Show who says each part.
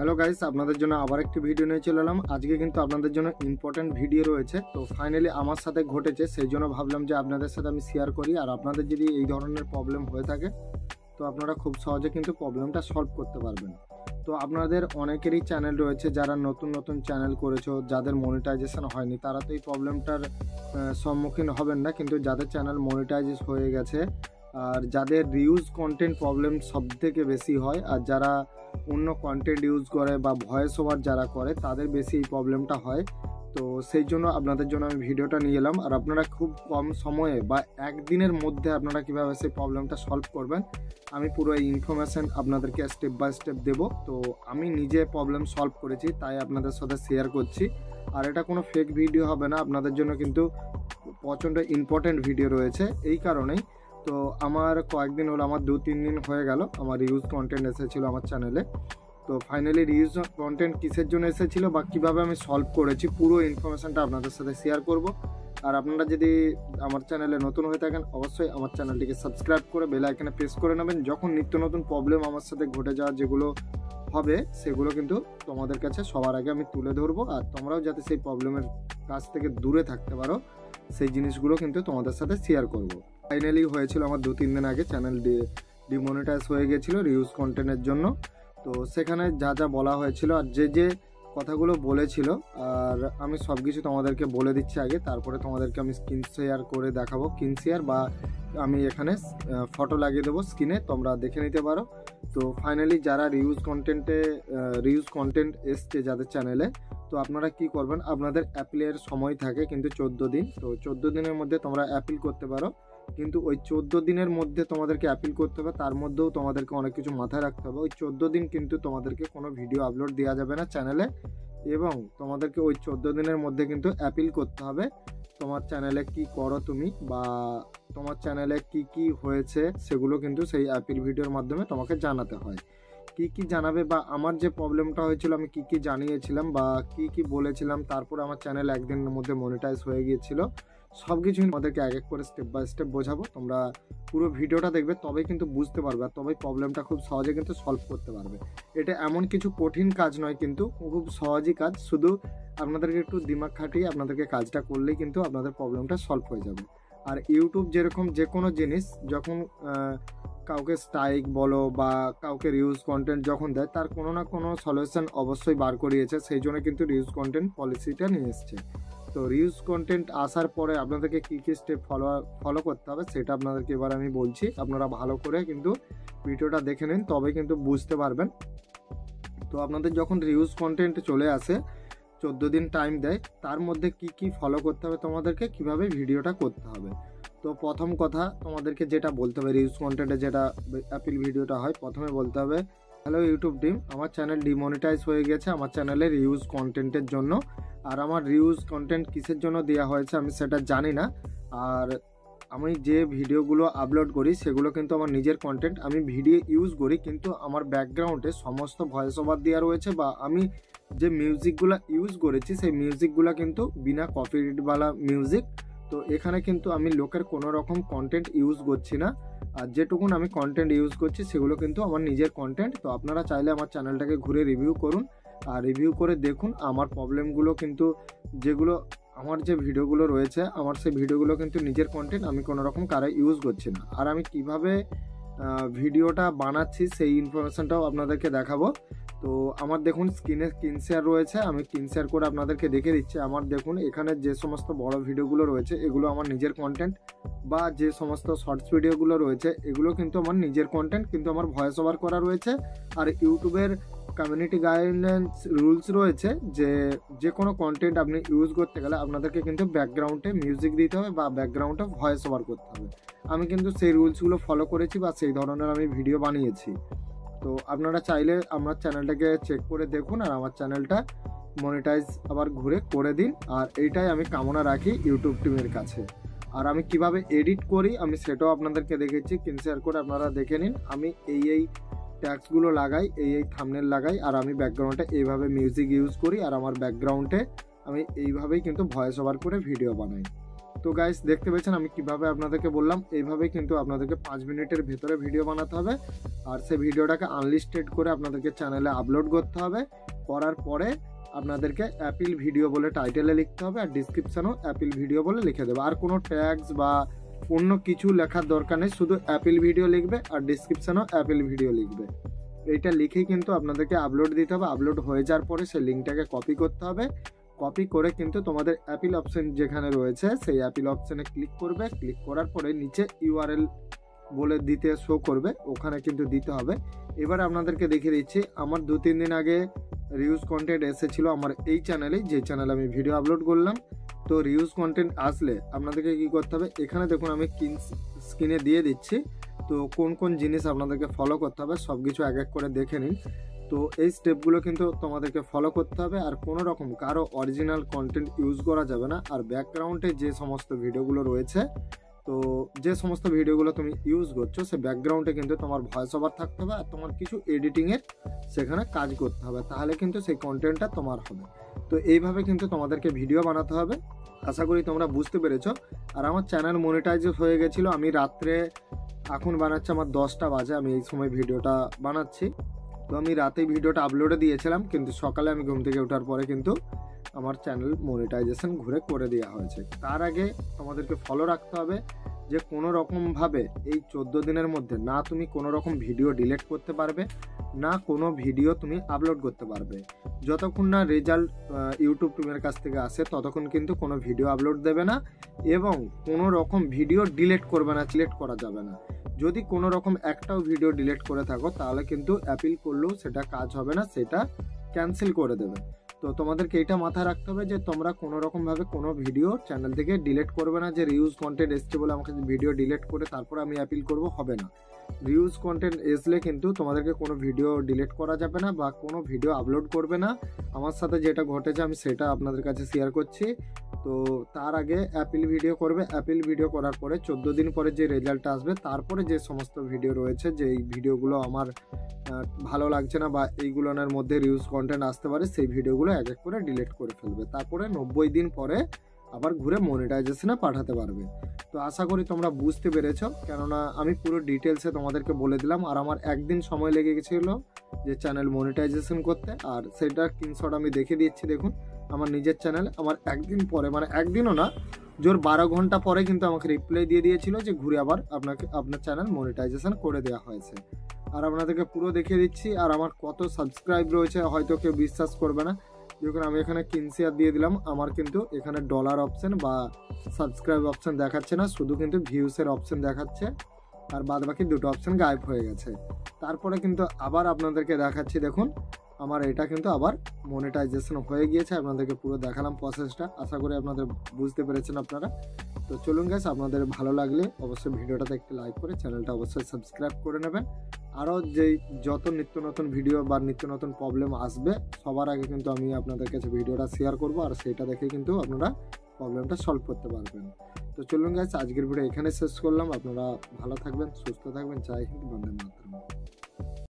Speaker 1: Hello guys, আপনাদের জন্য আবার একটি ভিডিও নিয়ে চলে এলাম। আজকে কিন্তু আপনাদের জন্য ইম্পর্টেন্ট ভিডিও রয়েছে। তো ফাইনালি আমার সাথে ঘটেছে, সেই জন্য ভাবলাম যে আপনাদের সাথে আমি শেয়ার করি। আর আপনাদের যদি এই ধরনের প্রবলেম হয়ে থাকে তো আপনারা খুব সহজে কিন্তু প্রবলেমটা সলভ করতে পারবেন। তো আপনাদের অনেকেরই চ্যানেল রয়েছে, যারা নতুন নতুন চ্যানেল করেছো, যাদের মনিটাইজেশন হয়নি, তারা তো এই প্রবলেমটার সম্মুখীন হবেন না। কিন্তু যাদের চ্যানেল মনিটাইজ হয়ে গেছে আর যাদের রিউজ কন্টেন্ট প্রবলেম সব থেকে বেশি হয়, আর যারা অন্য কন্টেন্ট ইউজ করে বা ভয়েস ওভার যারা করে, তাদের বেশি এই প্রবলেমটা হয়। তো সেই জন্য আপনাদের জন্য আমি ভিডিওটা নিয়ে এলাম। আর আপনারা খুব কম সময়ে বা একদিনের মধ্যে আপনারা কীভাবে সেই প্রবলেমটা সলভ করবেন, আমি পুরো এই ইনফরমেশান আপনাদেরকে স্টেপ বাই স্টেপ দেবো। তো আমি নিজে প্রবলেম সলভ করেছি, তাই আপনাদের সাথে শেয়ার করছি। আর এটা কোনো ফেক ভিডিও হবে না, আপনাদের জন্য কিন্তু প্রচণ্ড ইম্পর্টেন্ট ভিডিও রয়েছে। এই কারণেই তো আমার কয়েকদিন হলো, আমার 2-3 দিন হয়ে গেল আমার রিউজ কন্টেন্ট এসেছিলো আমার চ্যানেলে। তো ফাইনালি রিউজ কন্টেন্ট কিসের জন্য এসেছিলো বা কীভাবে আমি সলভ করেছি, পুরো ইনফরমেশানটা আপনাদের সাথে শেয়ার করব। আর আপনারা যদি আমার চ্যানেলে নতুন হয়ে থাকেন, অবশ্যই আমার চ্যানেলটিকে সাবস্ক্রাইব করে বেল আইকনে প্রেস করে নেবেন। যখন নিত্য নতুন প্রবলেম আমার সাথে ঘটে যাওয়া যেগুলো হবে, সেগুলো কিন্তু তোমাদের কাছে সবার আগে আমি তুলে ধরবো। আর তোমরাও যাতে সেই প্রবলেমের কাছ থেকে দূরে থাকতে পারো, সেই জিনিসগুলো কিন্তু তোমাদের সাথে শেয়ার করব। ফাইনালি হয়েছিল আমার 2-3 দিন আগে, চ্যানেল ডিমনিটাইজ হয়ে গেছিলো রিউজ কন্টেন্টের জন্য। তো সেখানে যা যা বলা হয়েছিল আর যে কথাগুলো বলেছিল, আর আমি সব কিছু তোমাদেরকে বলে দিচ্ছি আগে, তারপরে তোমাদেরকে আমি স্ক্রিন শেয়ার করে দেখাবো। স্ক্রিন শেয়ার বা আমি এখানে ফটো লাগিয়ে দেবো স্ক্রিনে, তোমরা দেখে নিতে পারো। তো ফাইনালি যারা রিউজ কন্টেন্ট এসছে যাদের চ্যানেলে, তো আপনারা কি করবেন, আপনাদের অ্যাপিলের সময় থাকে কিন্তু 14 দিন। তো 14 দিনের মধ্যে তোমরা অ্যাপিল করতে পারো, কিন্তু ওই 14 দিনের মধ্যে তোমাদেরকে অ্যাপিল করতে হবে। তার মধ্যেও তোমাদেরকে অনেক কিছু মাথায় রাখতে হবে। ওই 14 দিন কিন্তু তোমাদেরকে কোনো ভিডিও আপলোড দেওয়া যাবে না চ্যানেলে, এবং তোমাদেরকে ওই 14 দিনের মধ্যে কিন্তু অ্যাপিল করতে হবে। তোমার চ্যানেলে কি করো তুমি, বা তোমার চ্যানেলে কি কি হয়েছে, সেগুলো কিন্তু সেই অ্যাপিল ভিডিওর মাধ্যমে তোমাকে জানাতে হয়। কি কি জানাবে, বা আমার যে প্রবলেমটা হয়েছিল আমি কি কি জানিয়েছিলাম বা কি কি বলেছিলাম, তারপর আমার চ্যানেল একদিনের মধ্যে মনিটাইজ হয়ে গিয়েছিল, সব কিছুই আমাদেরকে এক এক করে স্টেপ বাই স্টেপ বোঝাবো। তোমরা পুরো ভিডিওটা দেখবে, তবেই কিন্তু বুঝতে পারবে, আর তবেই প্রবলেমটা খুব সহজে কিন্তু সলভ করতে পারবে। এটা এমন কিছু কঠিন কাজ নয়, কিন্তু খুব সহজই কাজ। শুধু আপনাদেরকে একটু দিমাগ খাটিয়ে আপনাদেরকে কাজটা করলেই কিন্তু আপনাদের প্রবলেমটা সলভ হয়ে যাবে। আর ইউটিউব যেরকম যে কোনো জিনিস যখন কাউকে স্ট্রাইক বলো বা কাউকে রিউজ কন্টেন্ট যখন দেয়, তার কোনো না কোনো সলিউশন অবশ্যই বার করিয়েছে, সেই জন্য কিন্তু রিউজ কন্টেন্ট পলিসিটা নিয়ে এসছে। তো রিউজ কন্টেন্ট আসার পরে আপনাদেরকে কী কী স্টেপ ফলো করতে হবে, সেটা আপনাদেরকে এবার আমি বলছি। আপনারা ভালো করে কিন্তু ভিডিওটা দেখে নিন, তবে কিন্তু বুঝতে পারবেন। তো আপনাদের যখন রিউজ কন্টেন্ট চলে আসে, 14 দিন টাইম দেয়, তার মধ্যে কি কি ফলো করতে হবে তোমাদেরকে, কিভাবে ভিডিওটা করতে হবে। তো প্রথম কথা তোমাদেরকে যেটা বলতে হবে, রিউজ কন্টেন্টে যেটা অ্যাপিল ভিডিওটা হয়, প্রথমে বলতে হবে, হ্যালো ইউটিউব টিম, আমার চ্যানেল ডিমনিটাইজ হয়ে গেছে আমার চ্যানেলে রিউজ কন্টেন্টের জন্য। আর আমার রিউজ কন্টেন্ট কিসের জন্য দেওয়া হয়েছে আমি সেটা জানি না। আর আমি যে ভিডিওগুলো আপলোড করি সেগুলো কিন্তু আমার নিজের কন্টেন্ট, আমি ভিডিও ইউজ করি, কিন্তু আমার ব্যাকগ্রাউন্ডে সমস্ত ভয়েস ওভার দেওয়া রয়েছে, বা আমি যে মিউজিকগুলো ইউজ করেছি সেই মিউজিকগুলো কিন্তু বিনা কপিরাইটওয়ালা মিউজিক। তো এখানে কিন্তু আমি লোকের কোনো রকম কন্টেন্ট ইউজ করছি না, আর যেটুকুন আমি কন্টেন্ট ইউজ করছি সেগুলো কিন্তু আমার নিজের কন্টেন্ট। তো আপনারা চাইলে আমার চ্যানেলটাকে ঘুরে রিভিউ করুন, আর রিভিউ করে দেখুন আমার প্রবলেমগুলো কিন্তু, যেগুলো আমার যে ভিডিওগুলো রয়েছে, আমার সেই ভিডিওগুলো কিন্তু নিজের কন্টেন্ট, আমি কোনো রকম কারো ইউজ করছি না। আর আমি কিভাবে ভিডিওটা বানাচ্ছি সেই ইনফরমেশানটাও আপনাদেরকে দেখাবো। তো আমার দেখুন স্ক্রিনে স্ক্রিন শেয়ার রয়েছে, আমি স্ক্রিন শেয়ার করে আপনাদেরকে দেখে দিচ্ছি। আমার দেখুন এখানে যে সমস্ত বড় ভিডিওগুলো রয়েছে, এগুলো আমার নিজের কন্টেন্ট, বা যে সমস্ত শর্টস ভিডিওগুলো রয়েছে এগুলো কিন্তু আমার নিজের কন্টেন্ট, কিন্তু আমার ভয়েস ওভার করা রয়েছে। আর ইউটিউবের কমিউনিটি গাইডলাইন্স রুলস রয়েছে যে কোনো কন্টেন্ট আপনি ইউজ করতে গেলে আপনাদেরকে কিন্তু ব্যাকগ্রাউন্ডে মিউজিক দিতে হবে বা ব্যাকগ্রাউন্ডে ভয়েস ওভার করতে হবে। আমি কিন্তু সেই রুলসগুলো ফলো করেছি বা সেই ধরনের আমি ভিডিও বানিয়েছি। তো আপনারা চাইলে আমার চ্যানেলটাকে চেক করে দেখুন, আর আমার চ্যানেলটা মনিটাইজ আবার ঘুরে করে দিন। আর এইটাই আমি কামনা রাখি ইউটিউব টিমের কাছে। আর আমি কিভাবে এডিট করি আমি সেটাও আপনাদেরকে দেখেছি, স্ক্রিন শেয়ার করে আপনারা দেখে নিন। আমি এই ট্যাগসগুলো লাগাই, এই থাম্বনেল লাগাই, আর আমি ব্যাকগ্রাউন্ডে এইভাবে মিউজিক ইউজ করি, আর আমার ব্যাকগ্রাউন্ডে আমি এইভাবেই কিন্তু ভয়েস ওভার করে ভিডিও বানাই। তো গাইস দেখতে পেয়েছেন আমি কিভাবে আপনাদেরকে বললাম, এইভাবে কিন্তু আপনাদেরকে 5 মিনিটের ভেতরে ভিডিও বানাতে হবে আর সেই ভিডিওটাকে আনলিস্টেড করে আপনাদেরকে চ্যানেলে আপলোড করতে হবে। করার পরে আপনাদেরকে অ্যাপিল ভিডিও বলে টাইটেলে লিখতে হবে আর ডিসক্রিপশানেও অ্যাপিল ভিডিও বলে লিখে দেবে। আর কোনো ট্যাগস বা অন্য কিছু লেখার দরকার নেই, শুধু অ্যাপিল ভিডিও লিখবে আর ডিসক্রিপশানেও অ্যাপিল ভিডিও লিখবে। এইটা লিখেই কিন্তু আপনাদেরকে আপলোড দিতে হবে। আপলোড হয়ে যাওয়ার পরে সেই লিঙ্কটাকে কপি করতে হবে। কপি করে কিন্তু তোমাদের অ্যাপিল অপশন যেখানে রয়েছে সেই অ্যাপিল অপশানে ক্লিক করবে। ক্লিক করার পরে নিচে ইউআরএল বলে দিতে শো করবে, ওখানে কিন্তু দিতে হবে। এবার আপনাদেরকে দেখিয়ে দিচ্ছি, আমার 2-3 দিন আগে রিউজ কন্টেন্ট এসেছিলো আমার এই চ্যানেলে, যে চ্যানেলে আমি ভিডিও আপলোড করলাম। তো রিউজ কন্টেন্ট আসলে আপনাদেরকে কি করতে হবে, এখানে দেখুন আমি স্ক্রিনে দিয়ে দিচ্ছি। তো কোন কোন জিনিস আপনাদেরকে ফলো করতে হবে সব কিছু এক এক করে দেখে নিন। তো এই স্টেপগুলো কিন্তু তোমাদেরকে ফলো করতে হবে। আর কোনো রকম কারো অরিজিনাল কন্টেন্ট ইউজ করা যাবে না। আর ব্যাকগ্রাউন্ডে যে সমস্ত ভিডিওগুলো রয়েছে, তো যে সমস্ত ভিডিওগুলো তুমি ইউজ করছো সে ব্যাকগ্রাউন্ডে কিন্তু তোমার ভয়েস ওভার থাকতে হবে আর তোমার কিছু এডিটিংয়ের সেখানে কাজ করতে হবে, তাহলে কিন্তু সেই কন্টেন্টটা তোমার হবে। তো এইভাবে কিন্তু তোমাদেরকে ভিডিও বানাতে হবে। আশা করি তোমরা বুঝতে পেরেছো। আর আমার চ্যানেল মনিটাইজ হয়ে গেছিলো, আমি রাত্রে এখন বানাচ্ছি আমার 10টা বাজে, আমি এই সময় ভিডিওটা বানাচ্ছি। তো আমি রাতেই ভিডিওটা আপলোডে দিয়েছিলাম, কিন্তু সকালে আমি ঘুম থেকে ওঠার পরে কিন্তু আমার চ্যানেল মনিটাইজেশন ঘুরে করে দেওয়া হয়েছে। তার আগে তোমাদেরকে ফলো রাখতে হবে যে কোনো রকমভাবে এই 14 দিনের মধ্যে না তুমি কোনো রকম ভিডিও ডিলিট করতে পারবে, না কোনো ভিডিও তুমি আপলোড করতে পারবে। যতক্ষণ না রেজাল্ট ইউটিউব টিমের কাছ থেকে আসে ততক্ষণ কিন্তু কোনো ভিডিও আপলোড দেবে না এবং কোনো রকম ভিডিও ডিলিট করবে না, ডিলিট করা যাবে না। যদি কোনো রকম একটাও ভিডিও ডিলিট করে থাকো তাহলে কিন্তু অ্যাপিল করলেও সেটা কাজ হবে না, সেটা ক্যান্সেল করে দেবে। তো তোমাদেরকে এটা মাথায় রাখতে হবে যে তোমরা কোনো রকমভাবে কোনো ভিডিও চ্যানেল থেকে ডিলিট করবে না, যে রিউজ কন্টেন্ট এসছে বলে আমাকে ভিডিও ডিলিট করে তারপর আমি অ্যাপিল করব, হবে না। রিউজ কন্টেন্ট আসলে কিন্তু তোমাদেরকে কোনো ভিডিও ডিলিট করা যাবে না বা কোনো ভিডিও আপলোড করবে না। আমার সাথে যেটা ঘটেছে আমি সেটা আপনাদের কাছে শেয়ার করছি। তো তার আগে অ্যাপিল ভিডিও করবে। অ্যাপিল ভিডিও করার পরে 14 দিন পরে যে রেজাল্টটা আসবে তারপরে যে সমস্ত ভিডিও রয়েছে, যে এই ভিডিওগুলো আমার ভালো লাগছে না বা এইগুলোর মধ্যে রিউজ কন্টেন্ট আসতে পারে, সেই ভিডিওগুলো এক এক করে ডিলিট করে ফেলবে। তারপরে 90 দিন পরে আবার ঘুরে মনিটাইজেশনে পাঠাতে পারবে। তো আশা করি তোমরা বুঝতে পেরেছো, কেননা আমি পুরো ডিটেলসে তোমাদেরকে বলে দিলাম। আর আমার একদিন সময় লেগে গেছিলো যে চ্যানেল মনিটাইজেশন করতে, আর সেটার স্ক্রিনশট আমি দেখে দিচ্ছি। দেখুন আমার নিজের চ্যানেল আমার একদিন পরে, মানে একদিনও না, জোর 12 ঘন্টা পরে কিন্তু আমাকে রিপ্লাই দিয়ে দিয়েছিল যে ঘুরে আবার আপনার চ্যানেল মনিটাইজেশন করে দেওয়া হয়েছে। আর আপনাদেরকে পুরো দেখিয়ে দিচ্ছি। আর আমার কত সাবস্ক্রাইব রয়েছে হয়তো কেউ বিশ্বাস করবে না। যখন আমি এখানে কিনশেয়ার দিয়ে দিলাম, আমার কিন্তু এখানে ডলার অপশন বা সাবস্ক্রাইব অপশন দেখাচ্ছে না, শুধু কিন্তু ভিউসের অপশন দেখাচ্ছে আর বাদ বাকি দুটো অপশন গায়েব হয়ে গেছে। তারপরে কিন্তু আবার আপনাদেরকে দেখাচ্ছি, দেখুন আমার এটা কিন্তু আবার মনিটাইজেশন হয়ে গিয়েছে। আপনাদেরকে পুরো দেখালাম প্রসেসটা, আশা করি আপনাদের বুঝতে পেরেছেন আপনারা। তো চলুন গাইস, আপনাদের ভালো লাগলে অবশ্যই ভিডিওটাতে একটি লাইক করে চ্যানেলটা অবশ্যই সাবস্ক্রাইব করে নেবেন। আরও যেই যত নিত্য নতুন ভিডিও বা নিত্য নতুন প্রবলেম আসবে সবার আগে কিন্তু আমি আপনাদের কাছে ভিডিওটা শেয়ার করব, আর সেটা দেখে কিন্তু আপনারা প্রবলেমটা সলভ করতে পারবেন। তো চলুন গাইস, আজকের ভিডিও এখানে শেষ করলাম। আপনারা ভালো থাকবেন, সুস্থ থাকবেন। জয় হিন্দ, বন্দে মাতরম।